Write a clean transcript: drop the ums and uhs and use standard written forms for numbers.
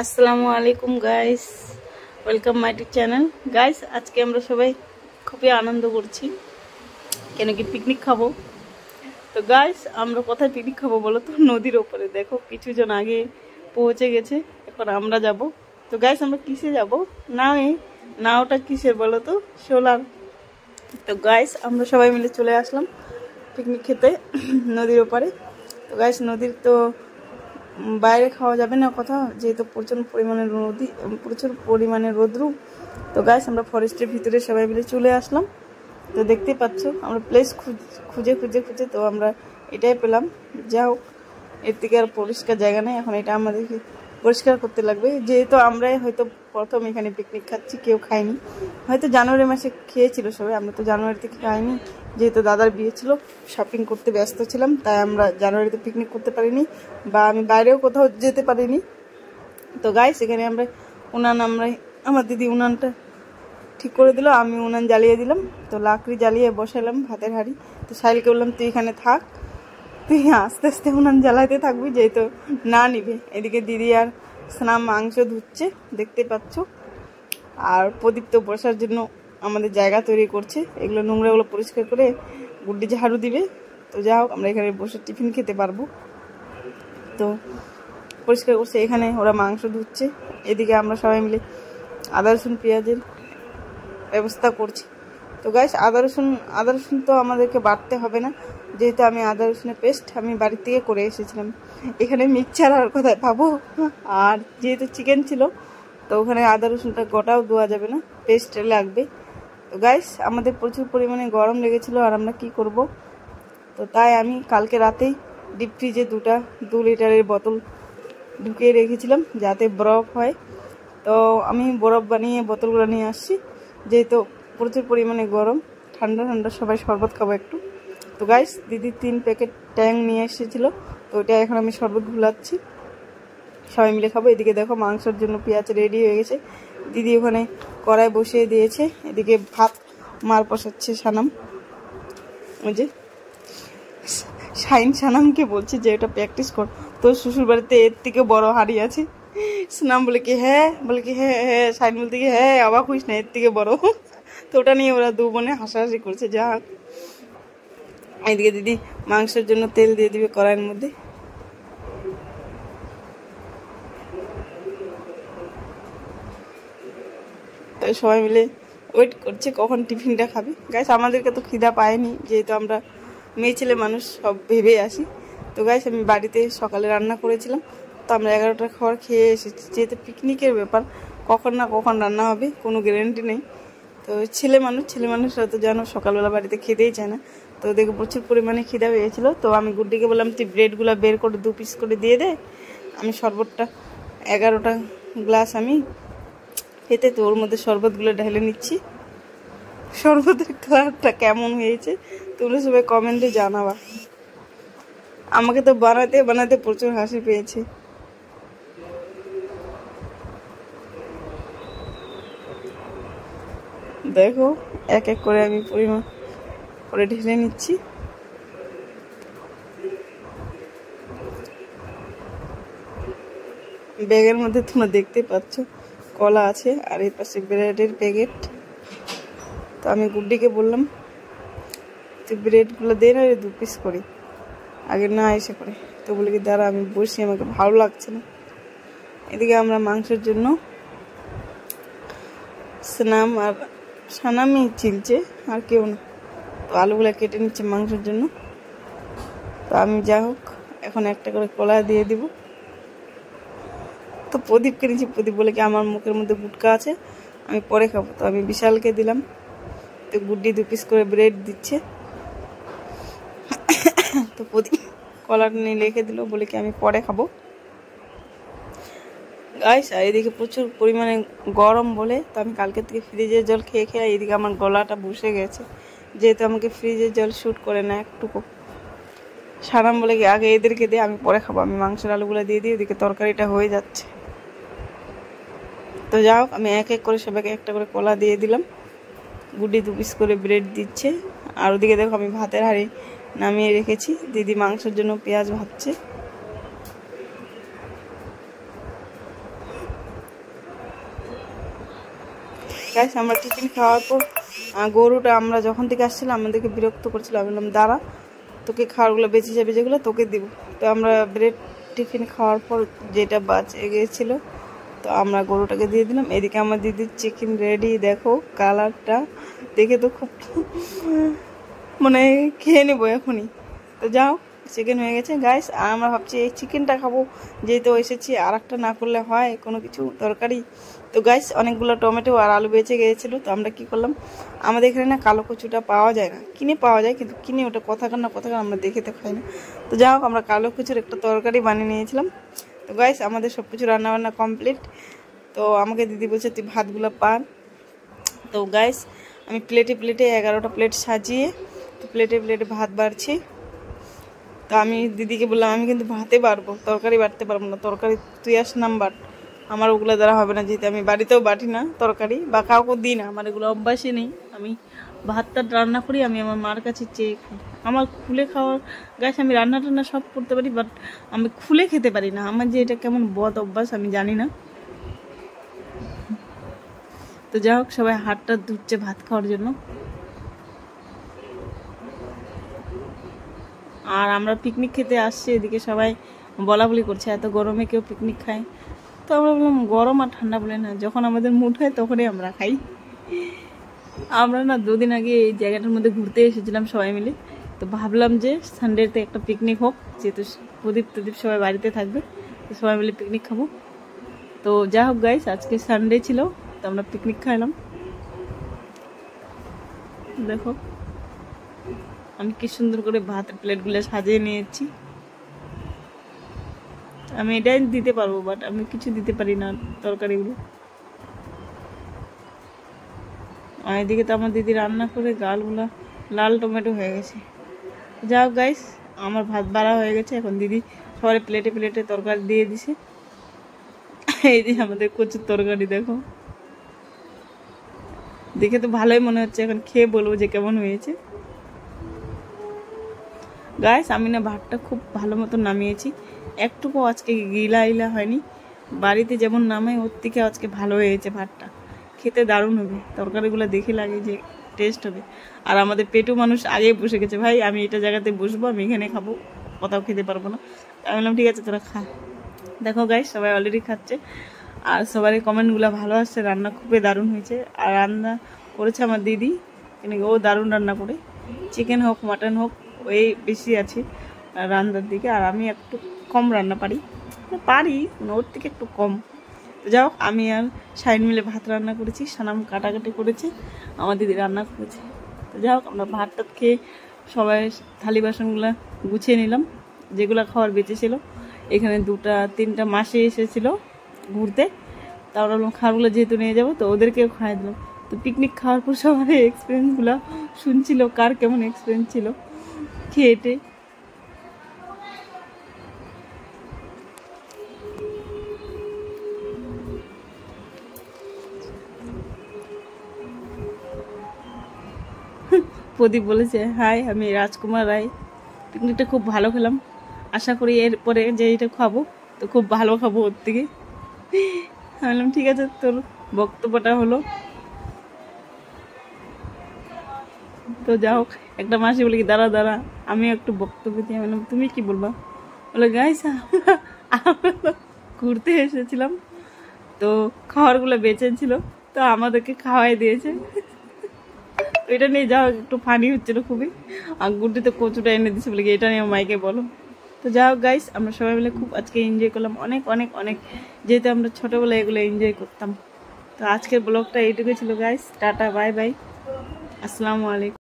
আসসালামু আলাইকুম guys, welcome my to channel. Guys, আজকে আমরা সবাই খুবই আনন্দ করছি, কেন কি পিকনিক খাবো। তো গাইস, আমরা কোথায় পিকনিক খাবো বলো তো? নদীর ওপরে। দেখো কিছু জন আগে পৌঁছে গেছে, এখন আমরা যাব। তো গাইস, আমরা কিসে যাব? নাওটা কিসের বলো তো? সোলার। তো গাইস, আমরা সবাই মিলে চলে আসলাম পিকনিক খেতে নদীর ওপারে। তো গাইস, নদীর তো বাইরে খাওয়া যাবে না কোথাও, যেহেতু প্রচুর পরিমাণে রোদ্রু। তো গাইস, আমরা ফরেস্টের ভিতরে সবাই মিলে চলে আসলাম। তো দেখতেই পাচ্ছ, আমরা প্লেস খুঁজে তো আমরা এটাই পেলাম। যা হোক, এর থেকে আর পরিষ্কার জায়গা নেই, এখন এটা আমাদেরকে পরিষ্কার করতে লাগবে। যেহেতু আমরাই হয়তো প্রথম এখানে পিকনিক খাচ্ছি, কেউ খায়নি। হয়তো জানুয়ারি মাসে খেয়েছিল সবাই, আমরা তো জানুয়ারিতে খাইনি, যেহেতু দাদার বিয়ে ছিল, শপিং করতে ব্যস্ত ছিলাম, তাই আমরা জানুয়ারিতে পিকনিক করতে পারিনি, বা আমি বাইরেও কোথাও যেতে পারিনি। তো গাইস, এখানে আমরা আমার দিদি উনানটা ঠিক করে দিল, আমি উনান জ্বালিয়ে দিলাম। তো লাকড়ি জ্বালিয়ে বসালাম ভাতের হাঁড়ি। তো সাইলকে বললাম, তুই এখানে থাক, তুই আস্তে আস্তে উনান জ্বালাইতে থাকবি, যেহেতু না নিবে। এদিকে দিদি আর স্নাম মাংস ধুচ্ছে, দেখতে পাচ্ছ। আর প্রদীপ তো বসার জন্য আমাদের জায়গা তৈরি করছে, এগুলো নোংরাগুলো পরিষ্কার করে গুড্ডি ঝাড়ু দিবে। তো যা হোক, আমরা এখানে বসে টিফিন খেতে পারবো। তো পরিষ্কার করছে, এখানে ওরা মাংস ধুচ্ছে, এদিকে আমরা সবাই মিলে আদা রসুন পেঁয়াজের ব্যবস্থা করছি। তো গাইস, আদা রসুন তো আমাদেরকে বাটতে হবে না, যেহেতু আমি আদা রসুনের পেস্ট আমি বাড়ি থেকে করে এসেছিলাম। এখানে মিক্সচার আর কোথায় পাবো? আর যেহেতু চিকেন ছিল, তো ওখানে আদা রসুনটা গোটাও দেওয়া যাবে না, পেস্ট লাগবে। তো গাইস, আমাদের প্রচুর পরিমাণে গরম লেগেছিল, আর আমরা কি করব? তো তাই আমি কালকে রাতেই ডিপ ফ্রিজে 2 লিটারের বোতল ঢুকিয়ে রেখেছিলাম, যাতে বরফ হয়। তো আমি বরফ বানিয়ে বোতলগুলো নিয়ে আসছি, যেহেতু প্রচুর পরিমাণে গরম, ঠান্ডা ঠান্ডা সবাই শরবত খাবো একটু। তো গাইস, দিদি 3 প্যাকেট ট্যাং নিয়ে এসেছিলো, তো ওইটা এখন আমি শরবত ঘুলাচ্ছি, সবাই মিলে খাবো। এদিকে দেখো, মাংসের জন্য পেঁয়াজ রেডি হয়ে গেছে, দিদি ওখানে কড়াই বসিয়ে দিয়েছে। এদিকে ভাত মার বসাচ্ছে সানাম। ওই যে সানামকে বলছে যে এটা প্র্যাকটিস কর, তোর শ্বশুর বাড়িতে এর থেকে বড় হাড়ি আছে। সানাম বলে কি হ্যাঁ, হ্যাঁ। শাইন বলতে কি হ্যাঁ, অবাক হইস না, এর থেকে বড়। তো ওটা নিয়ে ওরা 2 বোনে হাসাহাসি করছে। যা হোক, এদিকে দিদি মাংসের জন্য তেল দিয়ে দিবে কড়াইয়ের মধ্যে। তাই সবাই মিলে ওয়েট করছে কখন টিফিনটা খাবে। গাইস, আমাদেরকে তো খিদা পায়নি, যেহেতু আমরা মেয়ে ছেলে মানুষ, সব ভেবে আসি। তো গাইস, আমি বাড়িতে সকালে রান্না করেছিলাম, তো আমরা 11টার খাবার খেয়ে এসেছি। যেহেতু পিকনিকের ব্যাপার, কখন না কখন রান্না হবে কোনো গ্যারেন্টি নেই। তো ছেলে মানুষরা তো জানো, সকালবেলা বাড়িতে খেতেই চায় না। তো ওদেরকে প্রচুর পরিমাণে খিদা হয়েছিল। তো আমি গুড্ডিকে বললাম, তুই ব্রেডগুলো বের করে 2 পিস করে দিয়ে দে, আমি শরবতটা 11টা গ্লাস আমি খেতে, তো ওর মধ্যে শরবতগুলো ঢেলে নিচ্ছি। শরবতের কালারটা কেমন হয়েছে তোমরা সবাই কমেন্টে জানাবা। আমাকে তো বানাতে বানাতে প্রচুর হাসি পেয়েছে। দেখো, এক এক করে আমি পরিমাণ করে ঢেলে নিচ্ছি। ব্যাগের মধ্যে তোমরা দেখতে পাচ্ছ কলা আছে, আর এই পাশে ব্রেডের প্যাকেট। তো আমি গুড্ডিকে বললাম, তুই ব্রেডগুলো দে না, 2 পিস করে, আগে না এসে করে। তো বলে কি দাঁড়া, আমি বসি, আমাকে ভালো লাগছে না। এদিকে আমরা মাংসের জন্য সানামই চিলছে, আর কেউ না। তো আলুগুলো কেটে নিচ্ছে মাংসের জন্য। তো আমি যা হোক, এখন একটা করে কলা দিয়ে দিব। তো প্রদীপকে নিচ্ছি, প্রদীপ বলে কি আমার মুখের মধ্যে গুটকা আছে, আমি পরে খাবো। তো আমি বিশালকে দিলাম। তো গুড্ডি 2 পিস করে ব্রেড দিচ্ছে। তো প্রদীপ কলাটা নিয়ে রেখে দিল, বলে কি আমি পরে খাবো। গাইস, আর এদিকে প্রচুর পরিমাণে গরম বলে, তো আমি কালকে থেকে ফ্রিজের জল খেয়ে এদিকে আমার গলাটা বসে গেছে, যেহেতু আমাকে ফ্রিজের জল শ্যুট করে না একটুকু। সানাম বলে কি আগে এদেরকে দিয়ে, আমি পরে খাবো। আমি মাংসের আলুগুলো দিয়ে দিই, ওদিকে তরকারিটা হয়ে যাচ্ছে। তো যাও, আমি এক এক করে সবাইকে একটা করে কলা দিয়ে দিলাম। গুড্ডি 2 পিস করে ব্রেড দিচ্ছে। আর ওদিকে দেখো, আমি ভাতের হাঁড়ি নামিয়ে রেখেছি, দিদি মাংসের জন্য পেঁয়াজ ভাজছে। গাইস আমরা টিফিন খাওয়ার পর গরুটা আমরা যখন থেকে আসছিলাম আমাদেরকে বিরক্ত করছিল। আমি বললাম দাঁড়া, তোকে খাওয়ারগুলো বেঁচে যাবে যেগুলো তোকে দিব। তো আমরা ব্রেড টিফিন খাওয়ার পর যেটা বাঁচে গিয়েছিলো তো আমরা গরুটাকে দিয়ে দিলাম। এদিকে আমার দিদির চিকেন রেডি, দেখো কালারটা দেখে তো খুব মানে খেয়ে নেবো এখনই। তো যাও, চিকেন হয়ে গেছে গাইস। আর আমরা ভাবছি এই চিকেনটা খাবো, যেহেতু এসেছি আর একটা না করলে হয় কোনো কিছু তরকারি। তো গাইস অনেকগুলো টমেটো আর আলু বেঁচে গিয়েছিলো। তো আমরা কি করলাম, আমাদের এখানে না কালো কচুটা পাওয়া যায় না, কিনে পাওয়া যায় কিন্তু কিনে ওটা কোথাকার না কোথাকার আমরা দেখে তো খাই না। তো যাই হোক আমরা কালো কচুর একটা তরকারি বানিয়ে নিয়েছিলাম। তো গাইস আমাদের সব কিছু রান্নাবান্না কমপ্লিট। তো আমাকে দিদি বলছে তুই ভাতগুলো পান। তো গাইস আমি প্লেটে 11টা প্লেট সাজিয়ে তো প্লেটে ভাত বাড়ছি। তো আমি দিদিকে বললাম আমি কিন্তু ভাতে বাড়বো, তরকারি বাড়তে পারবো না, তরকারি তুই আস নাম্বার, আমার ওগুলো দ্বারা হবে না, যেহেতু আমি বাড়িতেও বাটি না তরকারি বা কাউকে দিই না, আমার এগুলো অভ্যাসই নেই। আমি ভাতটা রান্না করি, আমি আমার মার কাছে চেয়ে খাই। আমার খুলে খাওয়ার গাছ, আমি রান্না টান্না সব করতে পারি, বাট আমি খুলে খেতে পারি না। আমার যে এটা কেমন বদ অভ্যাস আমি জানি না। তো যাই হোক সবাই হাতটা ধুচ্ছে ভাত খাওয়ার জন্য। আর আমরা পিকনিক খেতে আসছি, এদিকে সবাই বলা বলি করছে এত গরমে কেউ পিকনিক খায়। তো আমরা বললাম গরম আর ঠান্ডা বলে না, যখন আমাদের মুড হয় তখনই আমরা খাই। আমরা না 2 দিন আগে এই জায়গাটার মধ্যে ঘুরতে এসেছিলাম সবাই মিলে। তো ভাবলাম যে সানডেতে একটা পিকনিক হোক, যেহেতু প্রদীপ সবাই বাড়িতে থাকবে, তো সবাই মিলে পিকনিক খাবো। তো যা হোক গাইস আজকে সানডে ছিল, তো আমরা পিকনিক খাইলাম। দেখো আমি কি সুন্দর করে ভাতের প্লেটগুলো সাজিয়ে নিয়েছি। আমি এটাই দিতে পারবো, বাট আমি কিছু দিতে পারি না তরকারিগুলো। আর এদিকে তো আমার দিদি রান্না করে গালগুলা লাল টমেটো হয়ে গেছে। যাও গাইস আমার ভাত বাড়া হয়ে গেছে, এখন দিদি সবাই প্লেটে তরকারি দিয়ে দিছে। এই যে আমাদের কচুর তরকারি, দেখো দেখে তো ভালোই মনে হচ্ছে, এখন খেয়ে বলবো যে কেমন হয়েছে। গাইস আমি না ভাতটা খুব ভালো মতো নামিয়েছি, একটুকু আজকে গিলা হয়নি। বাড়িতে যেমন নামাই ওর থেকে আজকে ভালো হয়েছে ভাতটা, খেতে দারুণ হবে। তরকারিগুলো দেখে লাগে যে টেস্ট হবে। আর আমাদের পেটু মানুষ আগে বসে গেছে, ভাই আমি এটা জায়গাতে বসবো, আমি এখানে খাবো, কোথাও খেতে পারবো না। আমি বললাম ঠিক আছে তোরা খা। দেখো গাইস সবাই অলরেডি খাচ্ছে, আর সবারই কমেন্টগুলো ভালো আসছে, রান্না খুবই দারুণ হয়েছে। আর রান্না করেছে আমার দিদি, কিন্তু ও দারুণ রান্না করে, চিকেন হোক মাটন হোক ওই বেশি আছে রান্নার দিকে। আর আমি একটু কম রান্না পারি, মানে ওর থেকে একটু কম। তো যাই হোক আমি আর শাইন মিলে ভাত রান্না করেছি, সানাম কাটাকাটি করেছে, আমার দিদি রান্না করেছে। তো যাই হোক আমরা ভাতটা খেয়ে সবাই থালি বাসনগুলো গুছিয়ে নিলাম, যেগুলো খাওয়ার বেঁচে ছিল। এখানে 2-3টা মাসে এসেছিলো ঘুরতে, তারপর বললাম খাবারগুলো যেহেতু নিয়ে যাবো তো ওদেরকেও খাওয়াই দিলাম। তো পিকনিক খাওয়ার পর সবার এক্সপিরিয়েন্সগুলো শুনছিল, কার কেমন এক্সপিরিয়েন্স ছিল খেয়েটে। প্রদীপ বলেছে হাই আমি রাজকুমার রায়, পিকনিকটা খুব ভালো খেলাম, আশা করি এরপরে যে এটা খাবো তো খুব ভালো খাবো ওর থেকে। আমি বললাম ঠিক আছে তোর বক্তব্যটা হলো। তো যা হোক একটা মাসি বলে কি দাঁড়া আমি একটু বক্তব্য দিই। আমি বললাম তুমি কি বলবা? বলে গাইস আমরা ঘুরতে এসেছিলাম, তো খাবারগুলো বেঁচে ছিল, তো আমাদেরকে খাওয়াই দিয়েছে। এটা নিয়ে যাও একটু ফানি হচ্ছিল খুবই। আর গুড্ডি তো কচুটা এনে দিচ্ছে বলে এটা নিয়ে মাইকে বলো। তো যাই হোক গাইস আমরা সবাই মিলে খুব আজকে এনজয় করলাম, অনেক, যেহেতু আমরা ছোটোবেলায় এগুলো এনজয় করতাম। তো আজকের ব্লগটা এইটুকুই ছিল গাইস, টাটা বাই বাই, আসসালামু আলাইকুম।